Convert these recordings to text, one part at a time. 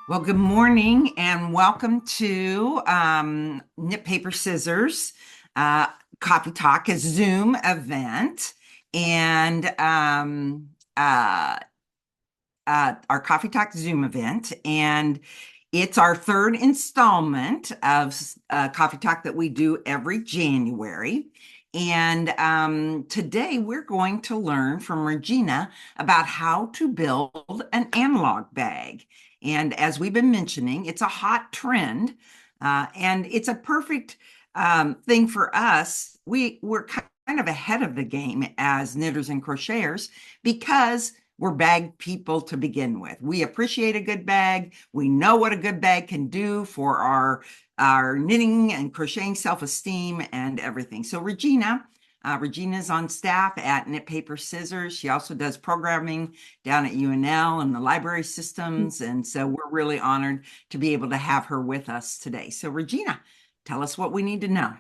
Well, good morning and welcome to Knit Paper Scissors uh, Coffee Talk, a Zoom event. And our Coffee Talk Zoom event. And it's our third installment of Coffee Talk that we do every January. And today we're going to learn from Regina about how to build an analog bag. And as we've been mentioning, it's a hot trend, and it's a perfect thing for us. We're kind of ahead of the game as knitters and crocheters because we're bag people to begin with. We appreciate a good bag. We know what a good bag can do for our knitting and crocheting self-esteem and everything. So Regina's on staff at Knit Paper Scissors. She also does programming down at UNL and the library systems. And so we're really honored to be able to have her with us today. So Regina, tell us what we need to know.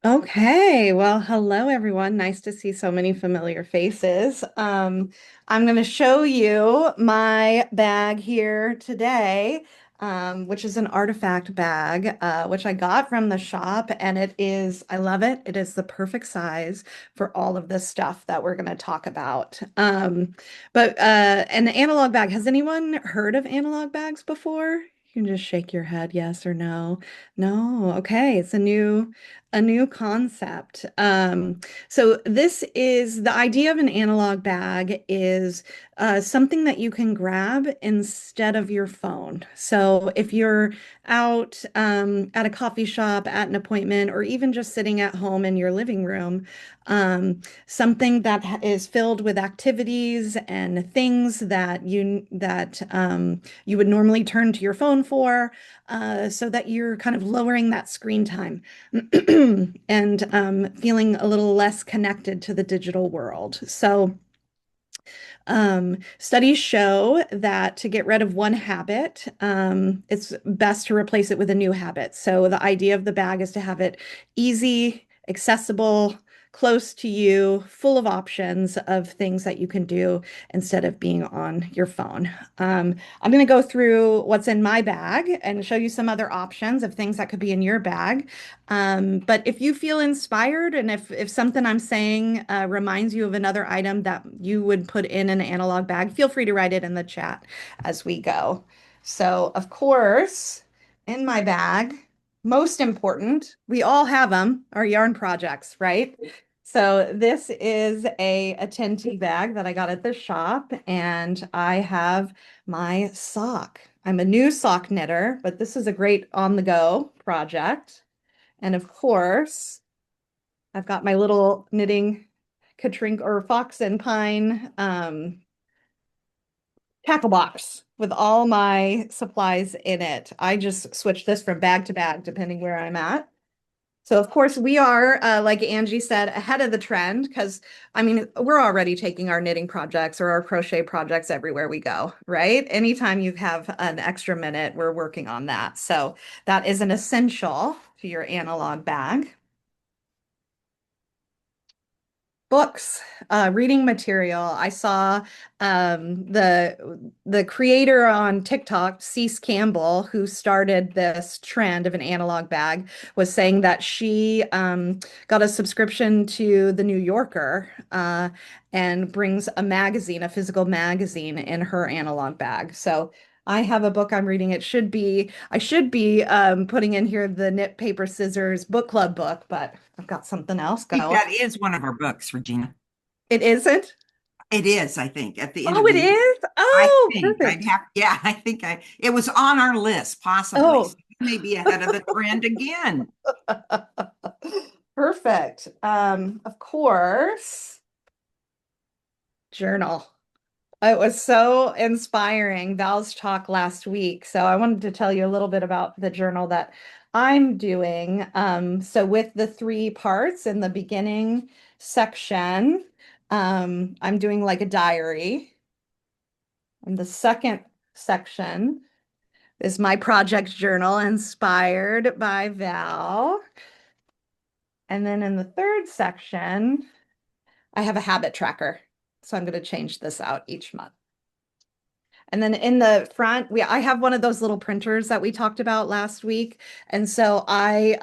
Okay, well, hello everyone. Nice to see so many familiar faces. I'm going to show you my bag here today, which is an artifact bag, which I got from the shop, and I love it. It is the perfect size for all of this stuff that we're going to talk about. An analog bag, has anyone heard of analog bags before? You can just shake your head, yes or no. No, okay, it's a new concept. So this is the idea of an analog bag is something that you can grab instead of your phone. So if you're out at a coffee shop, at an appointment, or even just sitting at home in your living room, something that is filled with activities and things that you would normally turn to your phone for, so that you're kind of lowering that screen time. And feeling a little less connected to the digital world. So, studies show that to get rid of one habit, it's best to replace it with a new habit. So, the idea of the bag is to have it easy, accessible, close to you, full of options of things that you can do instead of being on your phone. I'm going to go through what's in my bag and show you some other options of things that could be in your bag. But if you feel inspired and if something I'm saying reminds you of another item that you would put in an analog bag, feel free to write it in the chat as we go. So, of course, in my bag, most important, we all have them, our yarn projects, right? So this is a 10T bag that I got at the shop, and I have my sock. I'm a new sock knitter, but this is a great on-the-go project. And of course, I've got my little knitting Katrink or fox and pine tackle box with all my supplies in it. I just switch this from bag to bag depending where I'm at. So of course we are, like Angie said, ahead of the trend because I mean we're already taking our knitting projects or our crochet projects everywhere we go, right? Anytime you have an extra minute, we're working on that. So that is an essential to your analog bag. Books, reading material. I saw the creator on TikTok, Cease Campbell, who started this trend of an analog bag, was saying that she got a subscription to the New Yorker and brings a magazine, a physical magazine, in her analog bag. So I have a book I'm reading. I should be putting in here the Knit Paper Scissors book club book, but I've got something else I think going. that is one of our books, Regina. It isn't? It is, I think, at the end Oh, of it the year. is? I Oh, think I'd perfect. have, yeah, it was on our list, possibly. So Oh, we may be ahead of the trend again. perfect. Of course, journal. It was so inspiring, Val's talk last week. So I wanted to tell you a little bit about the journal that I'm doing. So with the three parts in the beginning section, I'm doing like a diary. And the second section is my project journal inspired by Val. And then in the third section, I have a habit tracker. So I'm going to change this out each month. And then in the front, I have one of those little printers that we talked about last week. And so I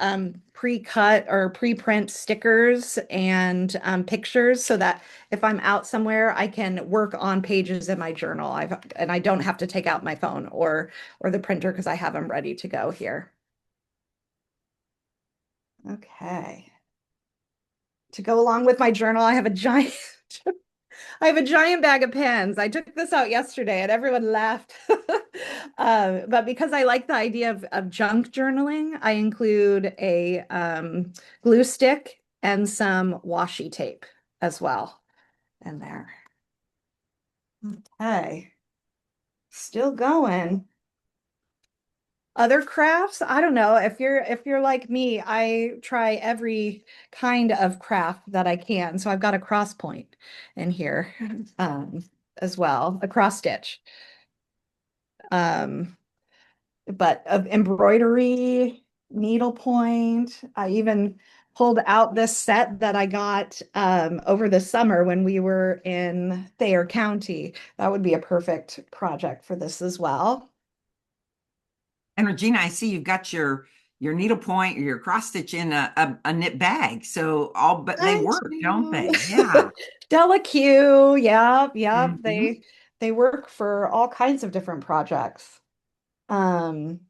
pre-cut or pre-print stickers and pictures so that if I'm out somewhere, I can work on pages in my journal. And I don't have to take out my phone or the printer because I have them ready to go here. Okay. To go along with my journal, I have a giant I have a giant bag of pens. I took this out yesterday and everyone laughed. But because I like the idea of junk journaling, I include a glue stick and some washi tape as well in there. Okay, still going. Other crafts? I don't know. If you're like me, I try every kind of craft that I can. So I've got a cross point in here as well, a cross stitch. Um, but of embroidery, needlepoint. I even pulled out this set that I got over the summer when we were in Thayer County. That would be a perfect project for this as well. And Regina, I see you've got your needlepoint or your cross stitch in a knit bag. So all but they I work, don't do. they? Yeah. Delicue, yeah, yeah. Mhm. They work for all kinds of different projects. Um,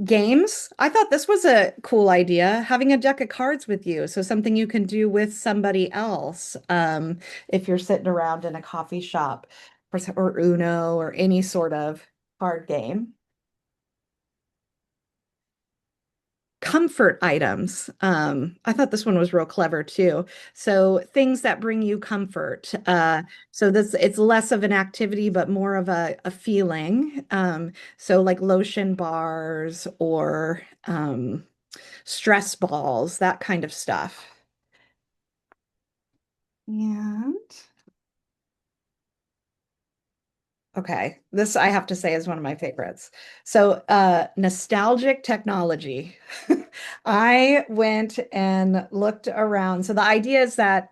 Games. I thought this was a cool idea, having a deck of cards with you. So something you can do with somebody else, if you're sitting around in a coffee shop or Uno or any sort of card game. Comfort items. I thought this one was real clever too. So things that bring you comfort. So this it's less of an activity, but more of a feeling. So like lotion bars or stress balls, that kind of stuff. And okay, this I have to say is one of my favorites. So, nostalgic technology. I went and looked around. So the idea is that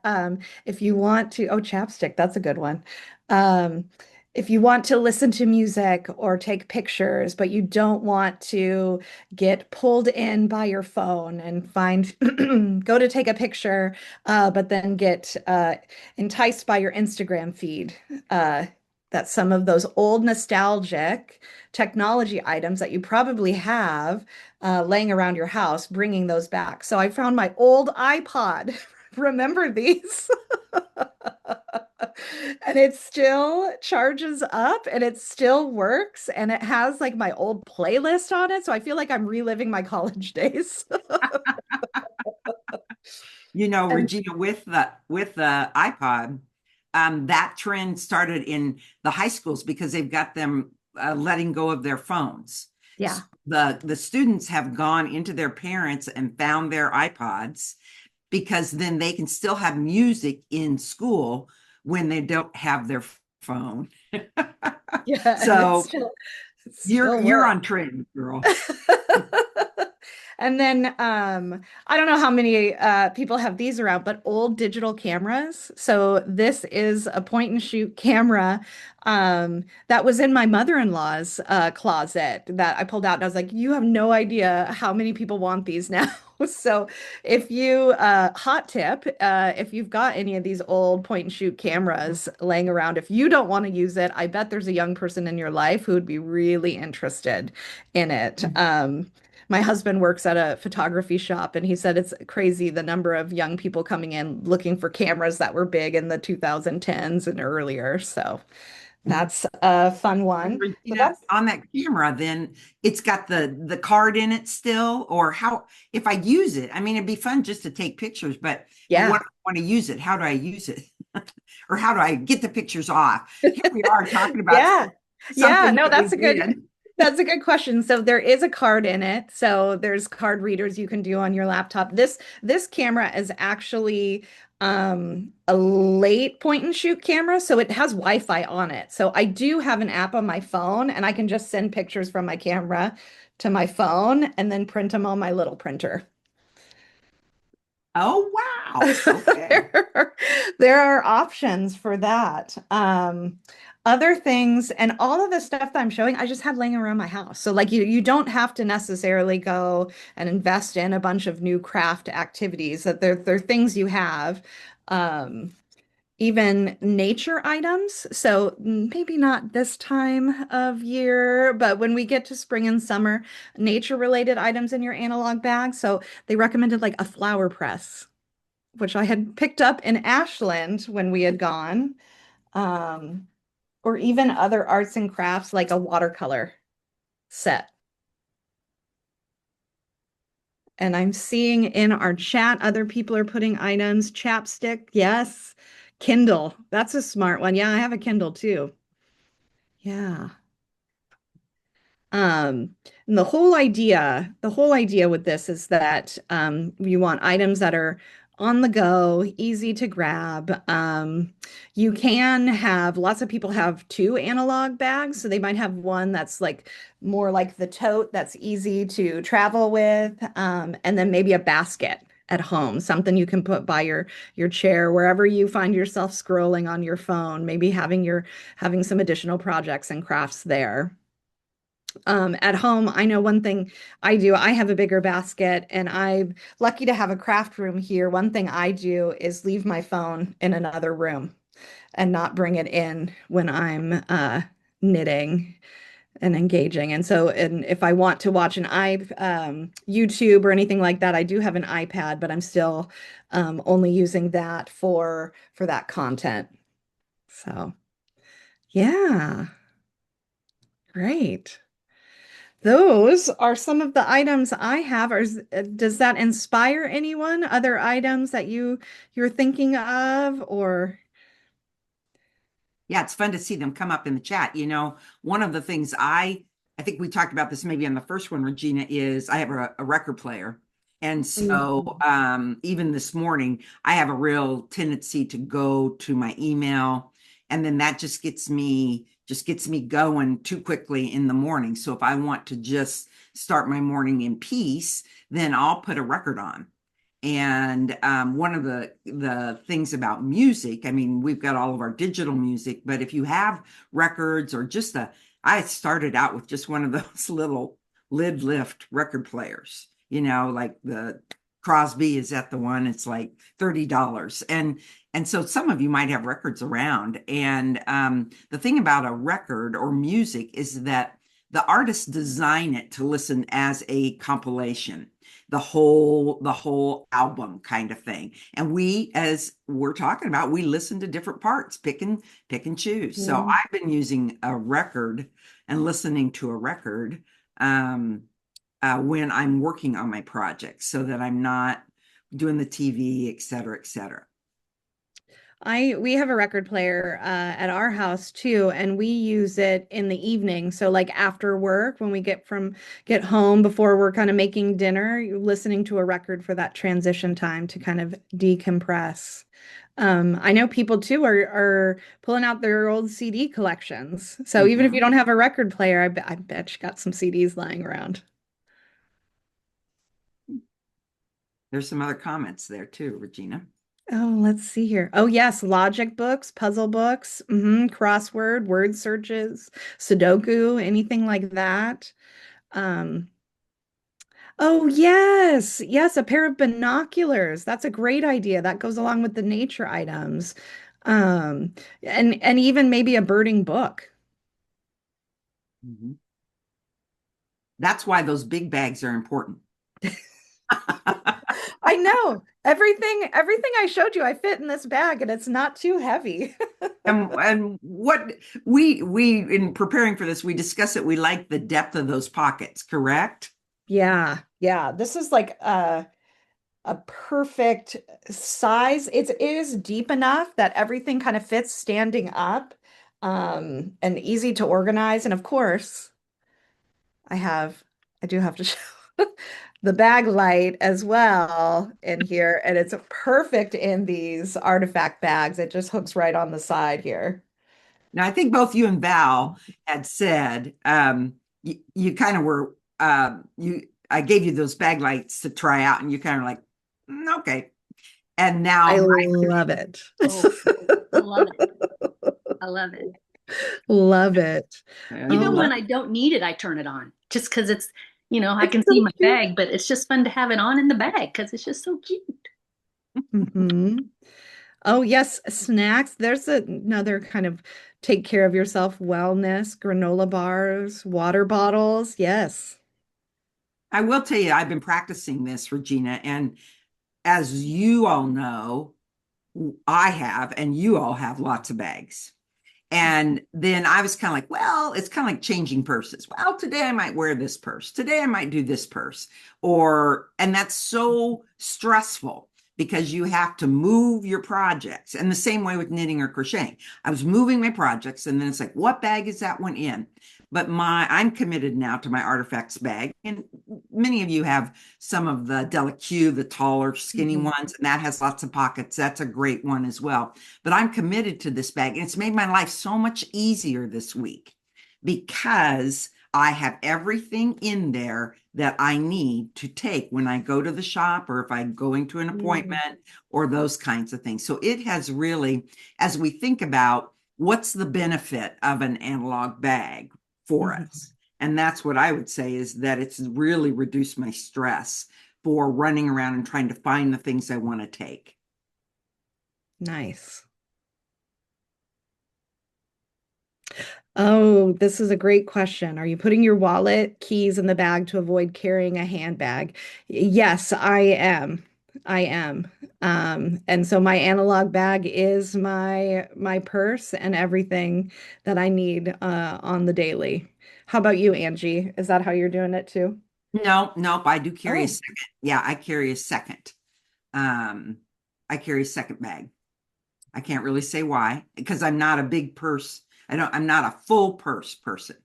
if you want to, oh, chapstick, that's a good one. Um, if you want to listen to music or take pictures, but you don't want to get pulled in by your phone and find, go to take a picture, but then get enticed by your Instagram feed. That some of those old nostalgic technology items that you probably have laying around your house, bringing those back. So I found my old iPod. Remember these? And it still charges up and it still works. And it has like my old playlist on it. So I feel like I'm reliving my college days. You know, And Regina, with the iPod, that trend started in the high schools because they've got them letting go of their phones. yeah. The students have gone into their parents and found their iPods because then they can still have music in school when they don't have their phone. Yeah. And So it you're still you're works. on trend, girl. And then I don't know how many people have these around, but old digital cameras. So this is a point and shoot camera that was in my mother-in-law's closet that I pulled out. And I was like, you have no idea how many people want these now. So if you hot tip, if you've got any of these old point and shoot cameras laying around, if you don't want to use it, I bet there's a young person in your life who would be really interested in it. My husband works at a photography shop, and he said it's crazy the number of young people coming in looking for cameras that were big in the 2010s and earlier. So that's a fun And one. So Regina, that's, on that camera, then it's got the card in it still, or how if I use it, I mean it'd be fun just to take pictures, but what yeah. if I want to use it? How do I use it? Or how do I get the pictures off? Here we are talking about Yeah. Yeah. something No, that we did. that's a good question. So there is a card in it. So there's card readers you can do on your laptop. This camera is actually a late point and shoot camera. So it has Wi-Fi on it. So I do have an app on my phone and I can just send pictures from my camera to my phone and then print them on my little printer. Oh wow. Okay. There there are options for that. Other things and all of the stuff that I'm showing, I just had laying around my house. So like you don't have to necessarily go and invest in a bunch of new craft activities that they're things you have. Um, Even nature items. So maybe not this time of year, but when we get to spring and summer, nature related items in your analog bag. So they recommended like a flower press, which I had picked up in Ashland when we had gone. Um, or even other arts and crafts like a watercolor set. And I'm seeing in our chat, other people are putting items. Chapstick, yes. Kindle, that's a smart one. Yeah, I have a Kindle too. Yeah. Um, and the whole idea with this is that you want items that are on the go, easy to grab. You can have lots of people have two analog bags, so they might have one that's like more like the tote that's easy to travel with, and then maybe a basket at home, something you can put by your chair wherever you find yourself scrolling on your phone, maybe having some additional projects and crafts there. At home, I know one thing I do, I have a bigger basket and I'm lucky to have a craft room here. One thing I do is leave my phone in another room and not bring it in when I'm knitting and engaging. And if I want to watch YouTube or anything like that, I do have an iPad, but I'm still only using that for that content. So, yeah, great. Those are some of the items I have. Does that inspire anyone? Other items that you're thinking of or Yeah, it's fun to see them come up in the chat. One of the things I think we talked about this maybe on the first one, Regina, is I have a record player. And so Mhm. even this morning, I have a real tendency to go to my email, and then that just gets me going too quickly in the morning. So if I want to just start my morning in peace, then I'll put a record on. And one of the things about music, I mean, we've got all of our digital music, but if you have records or I started out with just one of those little lid lift record players, like the Crosby is at the one, it's like $30. And so some of you might have records around. And the thing about a record or music is that the artists design it to listen as a compilation, the whole album kind of thing. And we, as we're talking about, we listen to different parts, pick and choose. So Mm. I've been using a record and listening to a record um, when I'm working on my projects, so that I'm not doing the TV, et cetera, et cetera. We have a record player at our house too, and we use it in the evening. So like after work, when we get home before we're kind of making dinner, you're listening to a record for that transition time to kind of decompress. I know people too are pulling out their old CD collections. So even if you Mhm. don't have a record player, I bet you got some CDs lying around. There's some other comments there too, Regina. Oh, let's see here. Oh, yes, logic books, puzzle books, crossword, word searches, Sudoku, anything like that. Um, oh, yes, yes, a pair of binoculars. That's a great idea. That goes along with the nature items. Um, and even maybe a birding book. Mhm. That's why those big bags are important. I know. Everything I showed you, I fit in this bag and it's not too heavy. And what we in preparing for this, we discussed that we like the depth of those pockets, correct? Yeah, yeah. This is like a perfect size. It is deep enough that everything kind of fits standing up, and easy to organize. And of course, I have, I do have to show the bag light as well in here, and it's perfect in these artifact bags. It just hooks right on the side here. Now, I think both you and Val had said you kind of were you. I gave you those bag lights to try out, and you kind of like, okay. And now I my love it. Oh, I love it. I love it. Love it. I Oh, Even love when I don't need it, I turn it on just because I it's can see so my cute. bag, but it's just fun to have it on in the bag because it's just so cute. Hmm. Oh, yes, snacks. There's another kind of take care of yourself wellness, granola bars, water bottles. Yes. I will tell you, I've been practicing this, Regina, and as you all know, I have, and you all have lots of bags. And then I was kind of like, well, it's kind of like changing purses. Well, today I might wear this purse. Today I might do this purse. And that's so stressful because you have to move your projects. And the same way with knitting or crocheting. I was moving my projects and then it's like, what bag is that one in? But I'm committed now to my artifacts bag. And many of you have some of the Delicue, the taller, skinny Mhm. ones, and that has lots of pockets. That's a great one as well. But I'm committed to this bag. And it's made my life so much easier this week because I have everything in there that I need to take when I go to the shop or if I'm going to an Mm. appointment or those kinds of things. So it has really, as we think about what's the benefit of an analog bag for Mhm. us, and that's what I would say is that it's really reduced my stress for running around and trying to find the things I want to take. Nice. Oh, this is a great question. Are you putting your wallet, keys in the bag to avoid carrying a handbag? Yes, I am. I am. And so my analog bag is my purse and everything that I need on the daily. How about you, Angie? Is that how you're doing it too? No, nope, I do carry a Oh. second. Yeah, I carry a second. Um, I carry a second bag. I can't really say why because I'm not a big purse. I'm not a full purse person.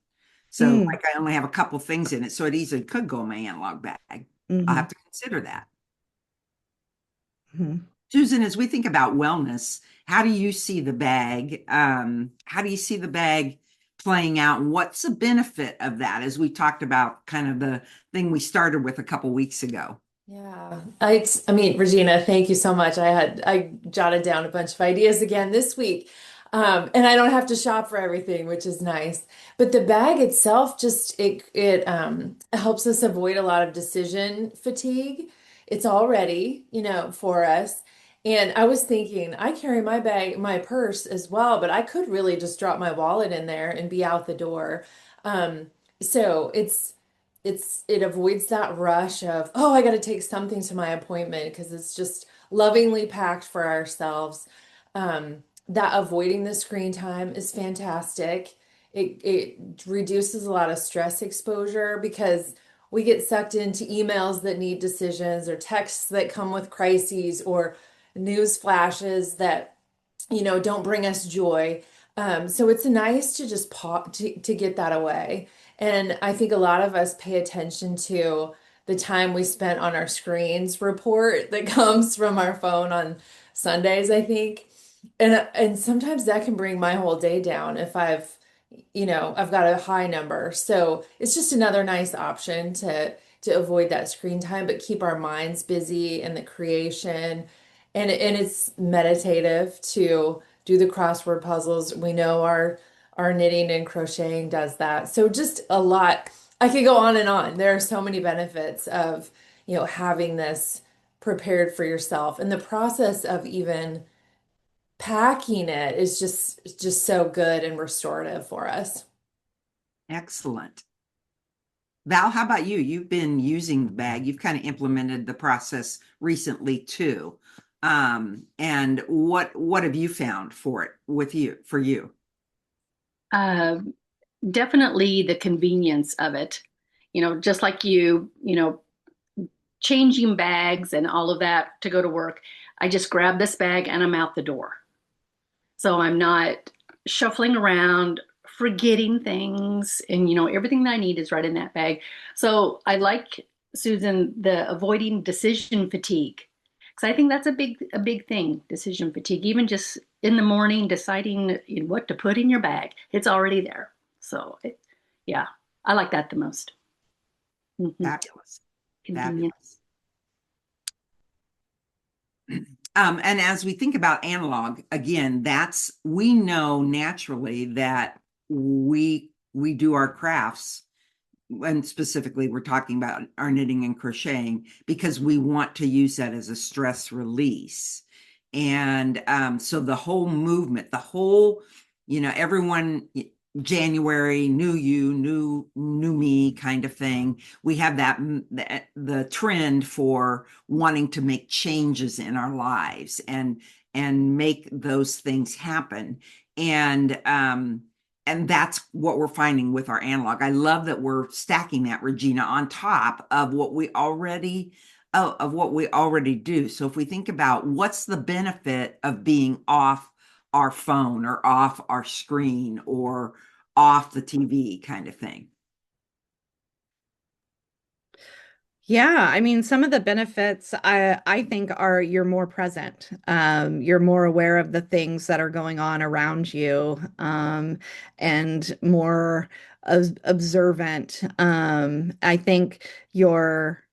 So Mm, like I only have a couple things in it. So it easily could go in my analog bag. I'll have hmm. to consider that. Hmm. Susan, as we think about wellness, how do you see the bag? How do you see the bag playing out? And what's the benefit of that as we talked about kind of the thing we started with a couple weeks ago? Yeah, I mean, Regina, thank you so much. I jotted down a bunch of ideas again this week. And I don't have to shop for everything, which is nice. But the bag itself just it helps us avoid a lot of decision fatigue. It's all ready, for us. And I was thinking, I carry my bag, my purse as well, but I could really just drop my wallet in there and be out the door. Um, so it avoids that rush of, oh, I got to take something to my appointment because it's just lovingly packed for ourselves. That avoiding the screen time is fantastic. It reduces a lot of stress exposure because we get sucked into emails that need decisions or texts that come with crises or news flashes that don't bring us joy. So it's nice to just pop to get that away. And I think a lot of us pay attention to the time we spent on our screens report that comes from our phone on Sundays, I think. And sometimes that can bring my whole day down if I've got a high number. So it's just another nice option to avoid that screen time, but keep our minds busy in the creation. And it's meditative to do the crossword puzzles. We know our knitting and crocheting does that. So just a lot. I could go on and on. There are so many benefits of, having this prepared for yourself. And the process of even packing it is just so good and restorative for us. Excellent. Val, how about you? You've been using the bag. You've kind of implemented the process recently too. And what have you found for it with you for you? Uh, Definitely the convenience of it. Just like changing bags and all of that to go to work. I just grab this bag and I'm out the door. So I'm not shuffling around, forgetting things, and everything that I need is right in that bag. So I like, Susan, the avoiding decision fatigue. Because I think that's a big thing, decision fatigue. Even just in the morning deciding what to put in your bag, it's already there. So yeah, I like that the most. Mhm. Fabulous. Convenient. Fabulous. And as we think about analog, again, we know naturally that we do our crafts, and specifically we're talking about our knitting and crocheting because we want to use that as a stress release. And so the whole movement, everyone, January, new you, new me kind of thing. We have the trend for wanting to make changes in our lives and make those things happen. And and that's what we're finding with our analog. I love that we're stacking that, Regina, on top of what we already do. So if we think about what's the benefit of being off our phone or off our screen or off the TV kind of thing. Yeah, I mean, some of the benefits I think are you're more present. You're more aware of the things that are going on around you, and more observant. I think you're,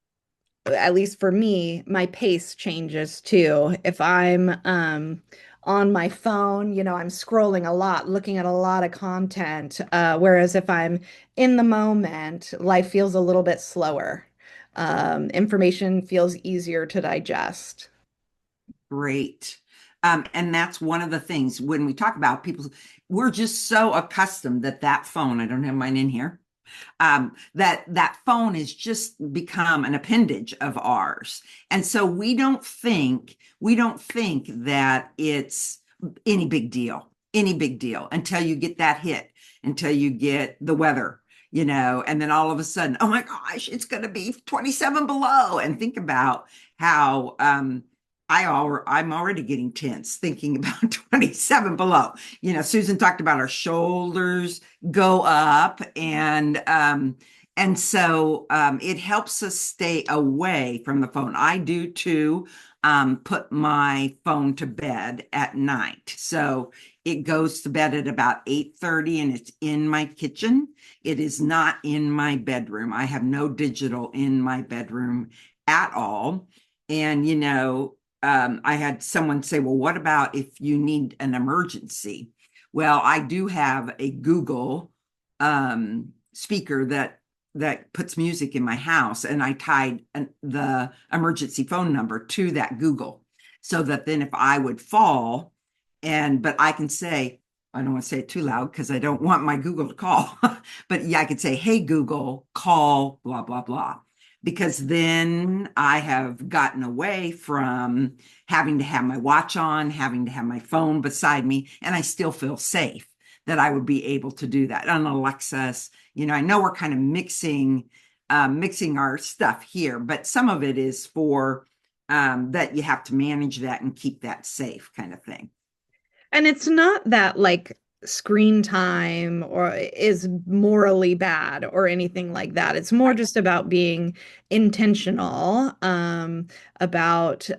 at least for me, my pace changes too. If I'm on my phone, I'm scrolling a lot, looking at a lot of content. Whereas if I'm in the moment, life feels a little bit slower. Information feels easier to digest. Great. And that's one of the things when we talk about people, we're just so accustomed that phone, I don't have mine in here, that phone has just become an appendage of ours. And so we don't think that it's any big deal until you get that hit, until you get the weather, and then all of a sudden, oh my gosh, it's going to be 27 below. And think about how I'm already getting tense thinking about 27 below. Susan talked about our shoulders go up, and so it helps us stay away from the phone. I do too. Put my phone to bed at night, so it goes to bed at about 8:30, and it's in my kitchen. It is not in my bedroom. I have no digital in my bedroom at all. And I had someone say, well, what about if you need an emergency? Well, I do have a Google speaker that puts music in my house, and I tied the emergency phone number to that Google, so that then if I would fall, but I can say, I don't want to say it too loud because I don't want my Google to call, but yeah, I could say, hey, Google, call blah, blah, blah. Because then I have gotten away from having to have my watch on, having to have my phone beside me, and I still feel safe that I would be able to do that. On Alexa's, I know we're kind of mixing our stuff here, but some of it is for that you have to manage that and keep that safe kind of thing. And it's not that like screen time or is morally bad or anything like that. It's more just about being intentional, about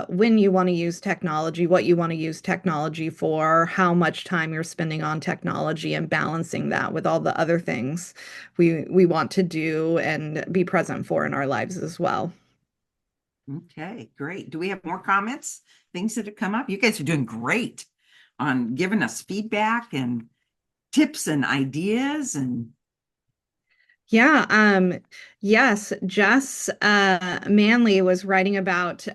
when you want to use technology, what you want to use technology for, how much time you're spending on technology, and balancing that with all the other things we want to do and be present for in our lives as well. Okay, great. Do we have more comments? Things that have come up? You guys are doing great on giving us feedback and tips and ideas. And Yeah, yes, Jess Manley was writing about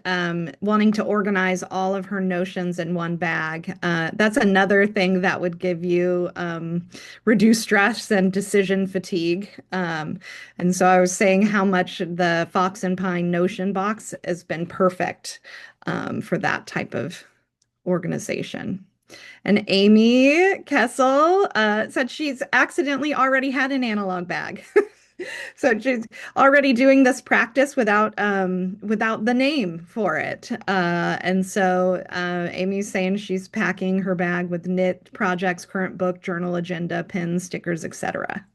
wanting to organize all of her notions in one bag. That's another thing that would give you reduced stress and decision fatigue. And so I was saying how much the Fox and Pine Notion box has been perfect for that type of organization. And Amy Kessel said she's accidentally already had an analog bag. So she's already doing this practice without the name for it. And so Amy's saying she's packing her bag with knit projects, current book, journal agenda, pins, stickers, etc.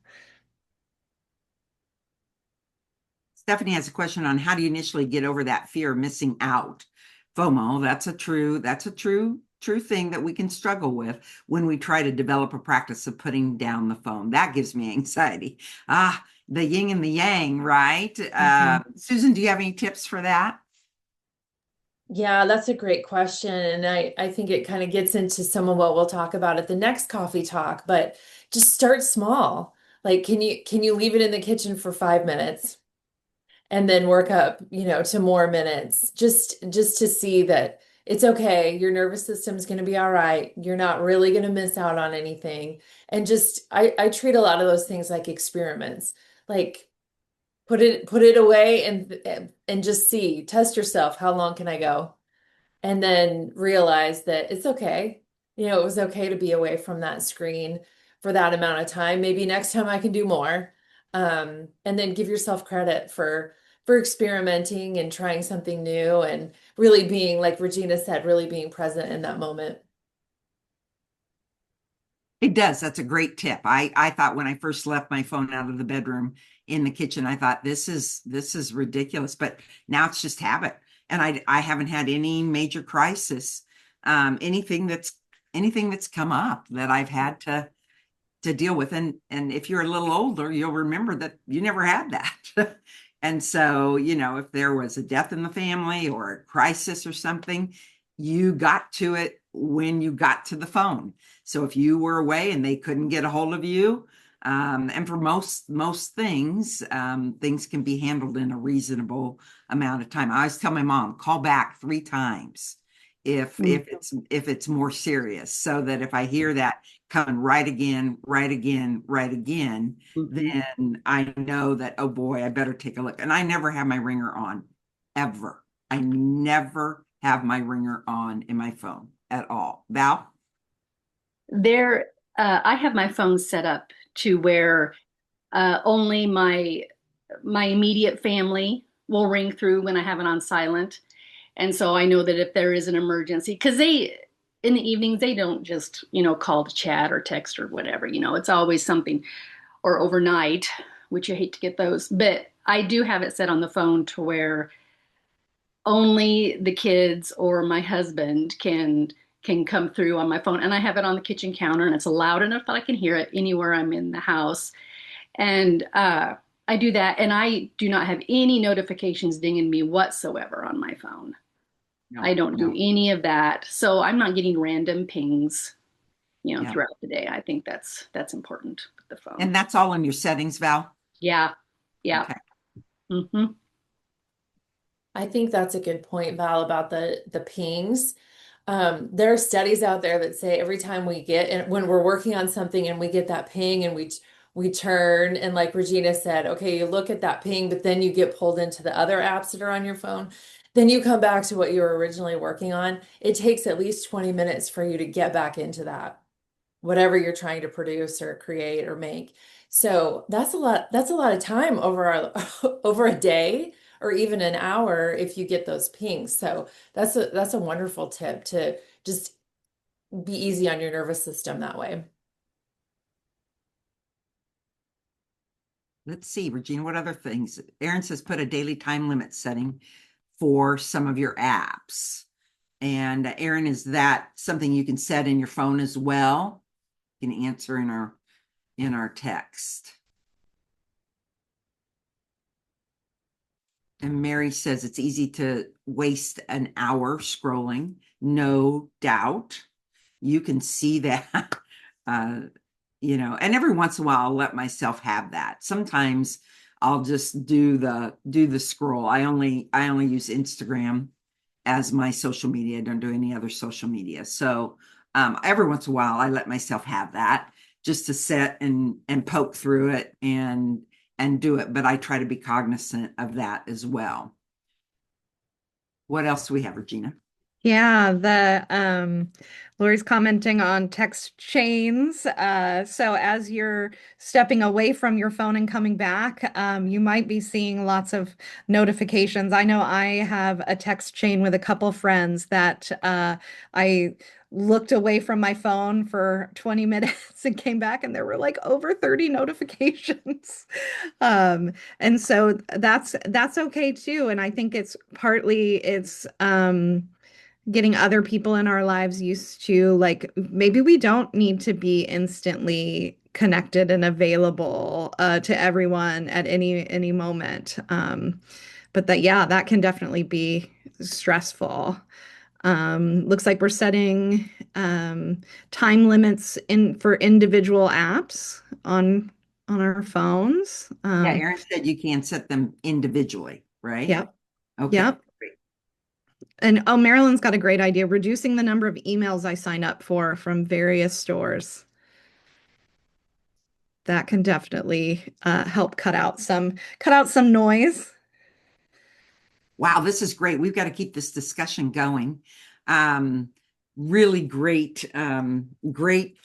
Stephanie has a question on how do you initially get over that fear of missing out? FOMO, that's a true thing that we can struggle with when we try to develop a practice of putting down the phone. That gives me anxiety. The yin and the yang, right? Mhm. Susan, do you have any tips for that? Yeah, that's a great question. And I think it kind of gets into some of what we'll talk about at the next coffee talk, but just start small. Like, can you leave it in the kitchen for 5 minutes and then work up, to more minutes, just to see that it's okay. Your nervous system's going to be all right. You're not really going to miss out on anything. And just I treat a lot of those things like experiments. Like put it away and just see, test yourself. How long can I go? And then realize that it's okay. It was okay to be away from that screen for that amount of time. Maybe next time I can do more. And then give yourself credit for experimenting and trying something new and really being, like Regina said, really being present in that moment. It does. That's a great tip. I thought when I first left my phone out of the bedroom in the kitchen, I thought this is ridiculous, but now it's just habit. And I haven't had any major crisis, anything that's come up that I've had to deal with. And if you're a little older, you'll remember that you never had that. And so, if there was a death in the family or a crisis or something, you got to it when you got to the phone. So if you were away and they couldn't get a hold of you, and for most things, things can be handled in a reasonable amount of time. I always tell my mom, call back 3 times if it's more serious, so that if I hear that coming right again, right again, right again, Mhm. then I know that, oh boy, I better take a look. And I never have my ringer on, ever. I never have my ringer on in my phone at all. Val? There, I have my phone set up to where only my immediate family will ring through when I have it on silent. And so I know that if there is an emergency, because in the evenings, they don't just, call to chat or text or whatever, it's always something, or overnight, which you hate to get those. But I do have it set on the phone to where only the kids or my husband can come through on my phone. And I have it on the kitchen counter and it's loud enough that I can hear it anywhere I'm in the house. And I do that, and I do not have any notifications dinging me whatsoever on my phone. I No, don't do no. any of that. So I'm not getting random pings, Yeah. throughout the day. I think that's important with the phone. And that's all in your settings, Val? Yeah. Yeah. Okay. Hmm. I think that's a good point, Val, about the pings. There are studies out there that say every time we get and when we're working on something and we get that ping and we turn and like Regina said, okay, you look at that ping, but then you get pulled into the other apps that are on your phone. Then you come back to what you were originally working on. It takes at least 20 minutes for you to get back into that, whatever you're trying to produce or create or make. So that's a lot of time over a day or even an hour if you get those pings. So that's a wonderful tip to just be easy on your nervous system that way. Let's see, Regina, what other things? Aaron says put a daily time limit setting for some of your apps. And Aaron, is that something you can set in your phone as well? You can answer in our text. And Mary says it's easy to waste an hour scrolling. No doubt. You can see that. uh, and every once in a while I'll let myself have that. Sometimes I'll just do the scroll. I only use Instagram as my social media. I don't do any other social media. So every once in a while I let myself have that, just to sit and poke through it and do it. But I try to be cognizant of that as well. What else do we have, Regina? Yeah, the Lori's commenting on text chains. So as you're stepping away from your phone and coming back, you might be seeing lots of notifications. I know I have a text chain with a couple friends that I looked away from my phone for 20 minutes and came back and there were like over 30 notifications. And so that's okay too. And I think it's getting other people in our lives used to, like, maybe we don't need to be instantly connected and available to everyone at any moment. But that, yeah, that can definitely be stressful. Looks like we're setting time limits in for individual apps on our phones. Yeah, Erin said you can set them individually, right? Yep, Okay, yep. great. And oh, Marilyn's got a great idea, reducing the number of emails I sign up for from various stores. That can definitely help cut out some noise. Wow, this is great. We've got to keep this discussion going. Um, really great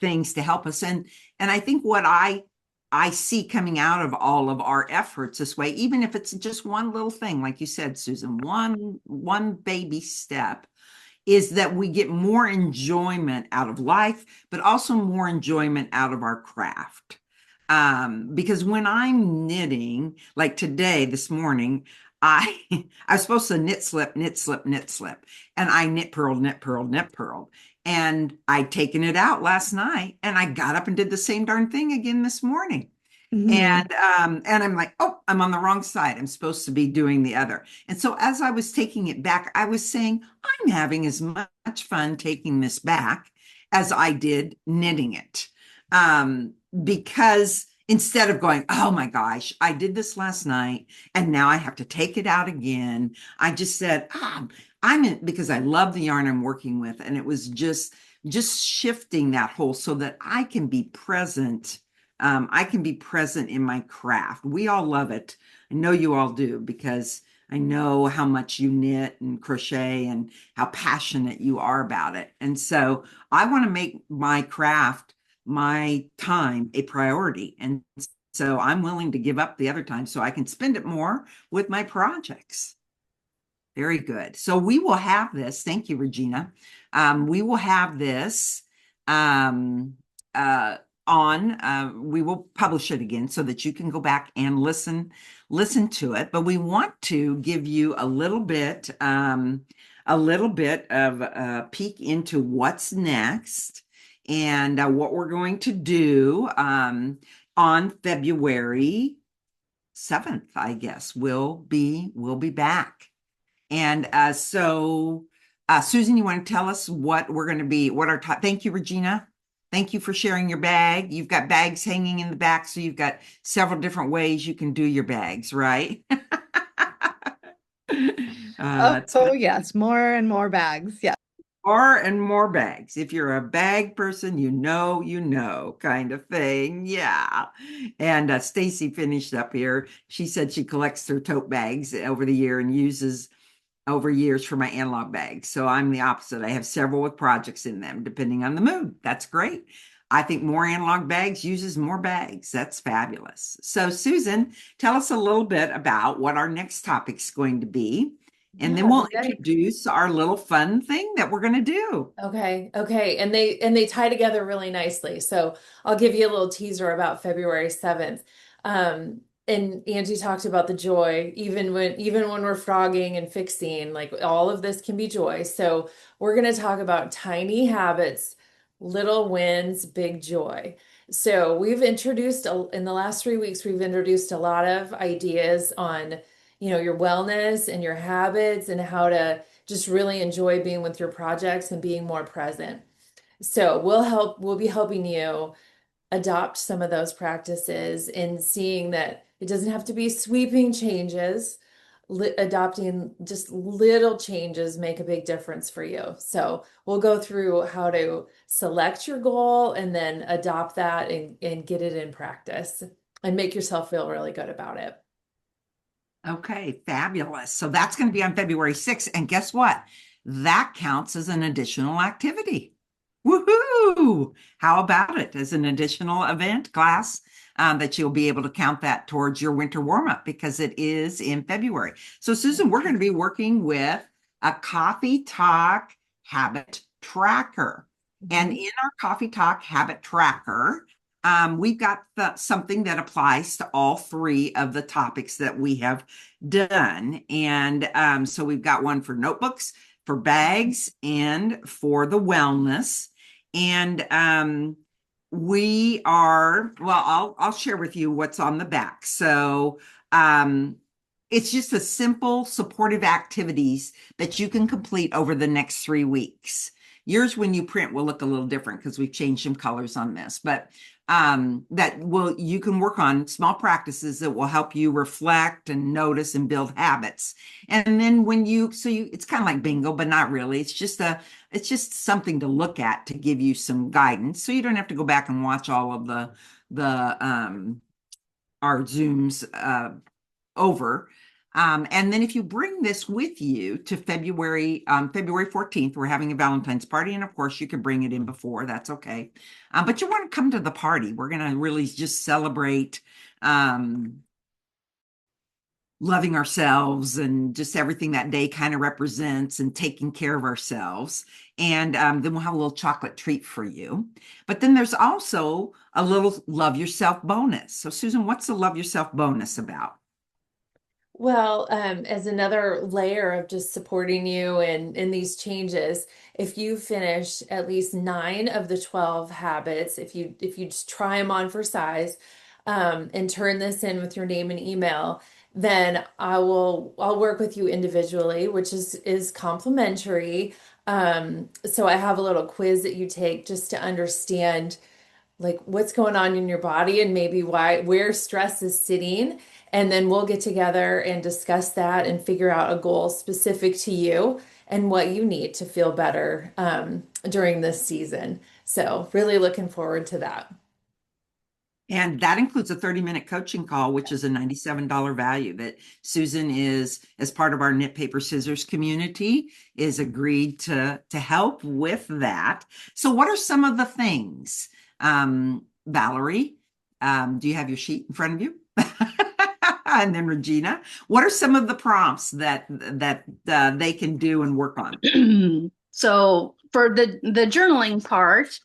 things to help us. And I think what I see coming out of all of our efforts this way, even if it's just one little thing, like you said, Susan, one baby step, is that we get more enjoyment out of life, but also more enjoyment out of our craft. Because when I'm knitting, like today, this morning, I I was supposed to knit slip, knit slip, knit slip, and I knit purled, knit purled, knit purled, and I'd taken it out last night, and I got up and did the same darn thing again this morning. Mhm. And I'm like, oh, I'm on the wrong side. I'm supposed to be doing the other. And so as I was taking it back, I was saying, I'm having as much fun taking this back as I did knitting it. Um, because instead of going, oh my gosh, I did this last night and now I have to take it out again. I just said, I'm in because I love the yarn I'm working with. And it was just shifting that whole so that I can be present in my craft. We all love it. I know you all do because I know how much you knit and crochet and how passionate you are about it. And so I want to make my craft, my time a priority. And so I'm willing to give up the other time so I can spend it more with my projects. Very good. So we will have this. Thank you, Regina. We will have this um, uh, on. We will publish it again so that you can go back and listen to it. But we want to give you a little bit of a peek into what's next and what we're going to do on February 7th. I guess we'll be back. And Susan, you want to tell us what we're going to be, what our top, thank you, Regina. Thank you for sharing your bag. You've got bags hanging in the back, so you've got several different ways you can do your bags, right? It's Oh, yes, more and more bags. Yeah. more and more bags. If you're a bag person, you know, kind of thing. Yeah. And Stacy finished up here. She said she collects her tote bags over the year and uses over years for my analog bags. So I'm the opposite. I have several with projects in them, depending on the mood. That's great. I think more analog bags uses more bags. That's fabulous. So, Susan, tell us a little bit about what our next topic's going to be. And then Yeah, we'll be ready. introduce our little fun thing that we're going to do. Okay, okay. And they tie together really nicely. So I'll give you a little teaser about February 7th. And Angie talked about the joy, even when we're frogging and fixing, like all of this can be joy. So we're going to talk about tiny habits, little wins, big joy. So we've introduced in the last 3 weeks, we've introduced a lot of ideas on, your wellness and your habits and how to just really enjoy being with your projects and being more present. So we'll be helping you adopt some of those practices and seeing that it doesn't have to be sweeping changes. Adopting just little changes make a big difference for you. So we'll go through how to select your goal and then adopt that and get it in practice and make yourself feel really good about it. Okay, fabulous. So that's going to be on February 6th. And guess what? That counts as an additional activity. Woohoo! How about it as an additional event class that you'll be able to count that towards your winter warm up because it is in February. So, Susan, we're going to be working with a Coffee Talk habit tracker. And in our Coffee Talk habit tracker, we've got something that applies to all three of the topics that we have done. And so we've got one for notebooks, for bags, and for the wellness. And well, I'll share with you what's on the back. So It's just a simple supportive activities that you can complete over the next 3 weeks. Yours, when you print, will look a little different because we've changed some colors on this, but you can work on small practices that will help you reflect and notice and build habits. And then it's kind of like bingo, but not really. It's just something to look at to give you some guidance. So you don't have to go back and watch all of our Zooms over. And then if you bring this with you to February 14th, we're having a Valentine's party. And of course, you can bring it in before, that's okay. But you want to come to the party. We're going to really just celebrate loving ourselves and just everything that day kind of represents and taking care of ourselves. And then we'll have a little chocolate treat for you. But then there's also a little love yourself bonus. So Susan, what's the love yourself bonus about? Well, as another layer of just supporting you and in these changes, if you finish at least 9 of the 12 habits, if you just try them on for size, and turn this in with your name and email, then I'll work with you individually, which is complimentary. So I have a little quiz that you take just to understand like what's going on in your body and maybe where stress is sitting. And then we'll get together and discuss that and figure out a goal specific to you and what you need to feel better during this season. So really looking forward to that. And that includes a 30-minute coaching call, which is a $97 value that Susan is, as part of our Knit Paper Scissors community, is agreed to help with that. So what are some of the things, Valerie, do you have your sheet in front of you? And then Regina, what are some of the prompts that they can do and work on? So for the journaling part,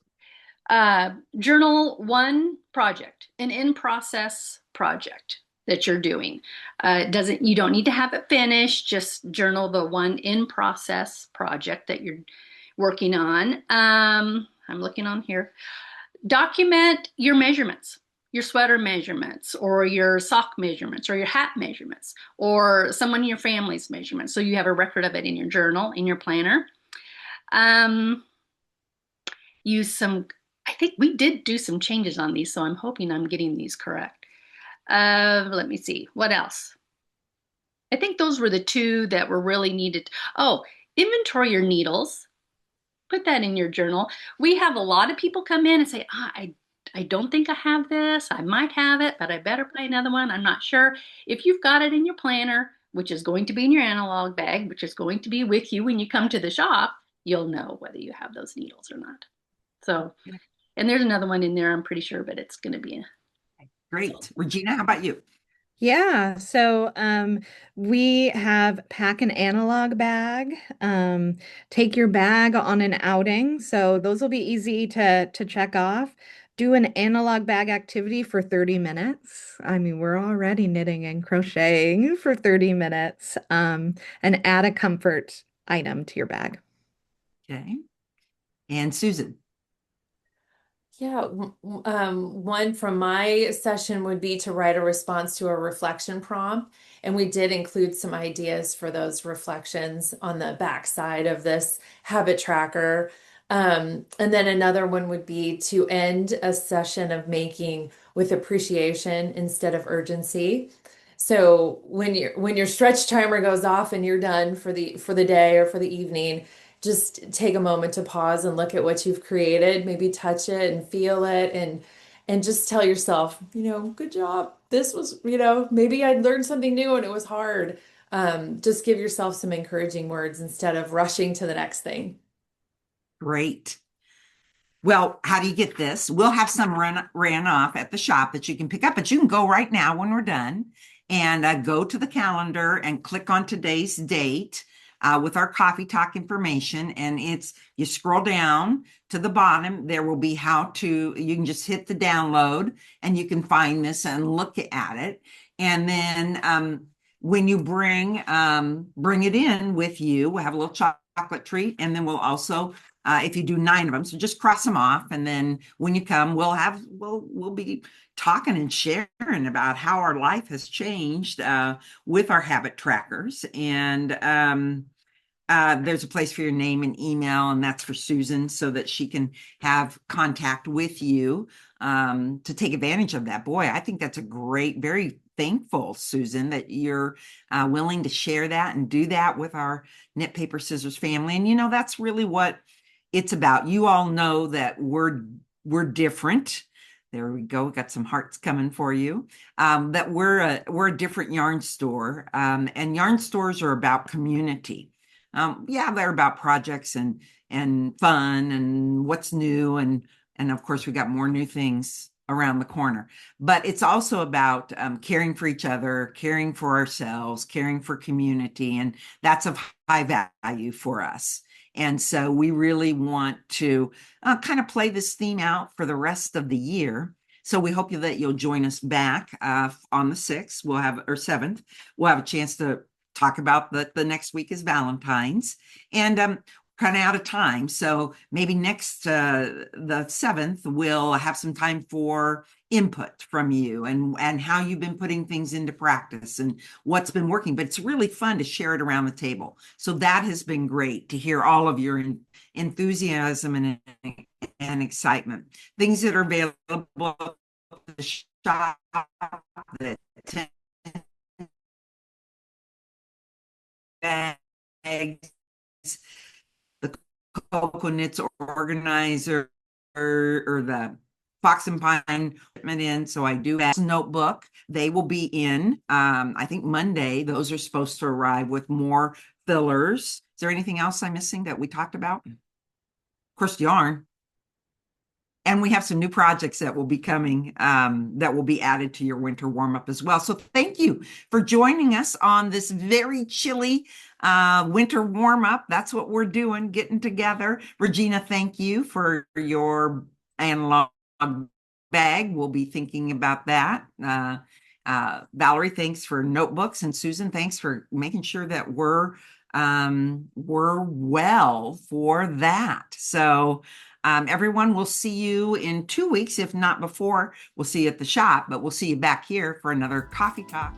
journal one project, an in-process project that you're doing. You don't need to have it finished, just journal the one in-process project that you're working on. I'm looking on here. Document your measurements, your sweater measurements, or your sock measurements, or your hat measurements, or someone in your family's measurements. So you have a record of it in your journal, in your planner. Use some, I think we did do some changes on these, so I'm hoping I'm getting these correct. Let me see, what else? I think those were the two that were really needed. Oh, inventory your needles. Put that in your journal. We have a lot of people come in and say, I don't think I have this. I might have it, but I better buy another one. I'm not sure. If you've got it in your planner, which is going to be in your analog bag, which is going to be with you when you come to the shop, you'll know whether you have those needles or not. So, and there's another one in there, I'm pretty sure, but it's going to be Great. Regina, how about you? Yeah, so we have pack an analog bag. Take your bag on an outing. So those will be easy to check off. Do an analog bag activity for 30 minutes. I mean, we're already knitting and crocheting for 30 minutes. And add a comfort item to your bag. Okay. And Susan. Yeah, one from my session would be to write a response to a reflection prompt. And we did include some ideas for those reflections on the back side of this habit tracker. And then another one would be to end a session of making with appreciation instead of urgency. So when your stretch timer goes off and you're done for the day or for the evening, just take a moment to pause and look at what you've created, maybe touch it and feel it and just tell yourself, good job. This was, maybe I learned something new and it was hard. Just give yourself some encouraging words instead of rushing to the next thing. Great. Well, how do you get this? We'll have some ran off at the shop that you can pick up, but you can go right now when we're done and go to the calendar and click on today's date with our coffee talk information. And you scroll down to the bottom, there will be you can just hit the download and you can find this and look at it. And then when you bring it in with you, we'll have a little chocolate treat, and then we'll also if you do 9 of them. So just cross them off, and then when you come, we'll be talking and sharing about how our life has changed with our habit trackers. And there's a place for your name and email, and that's for Susan so that she can have contact with you to take advantage of that. Boy, I think that's a great, very thankful, Susan, that you're willing to share that and do that with our Knit Paper Scissors family. And that's really what it's about. You all know that we're different. There we go. Got some hearts coming for you. That we're a different yarn store, and yarn stores are about community. Yeah, they're about projects and fun and what's new, and of course we got more new things around the corner. But it's also about caring for each other, caring for ourselves, caring for community, and that's of high value for us. And so we really want to kind of play this theme out for the rest of the year. So we hope that you'll join us back on the 6th. We'll have, or 7th. We'll have a chance to talk about the next week is Valentine's, and kind of out of time. So maybe next the 7th, we'll have some time for input from you and how you've been putting things into practice and what's been working. But it's really fun to share it around the table. So that has been great to hear all of your enthusiasm and excitement. Things that are available at the shop, that bags, the Cocoa Knits organizer, or the Fox and Pine in. So I do have a notebook. They will be in, I think Monday. Those are supposed to arrive with more fillers. Is there anything else I'm missing that we talked about? Of course, yarn. And we have some new projects that will be coming that will be added to your winter warm-up as well. So thank you for joining us on this very chilly winter warm-up. That's what we're doing, getting together. Regina, thank you for your analog bag. We'll be thinking about that. Valerie, thanks for notebooks. And Susan, thanks for making sure that we're well for that. So everyone, will see you in 2 weeks, if not before. We'll see you at the shop, but we'll see you back here for another coffee talk.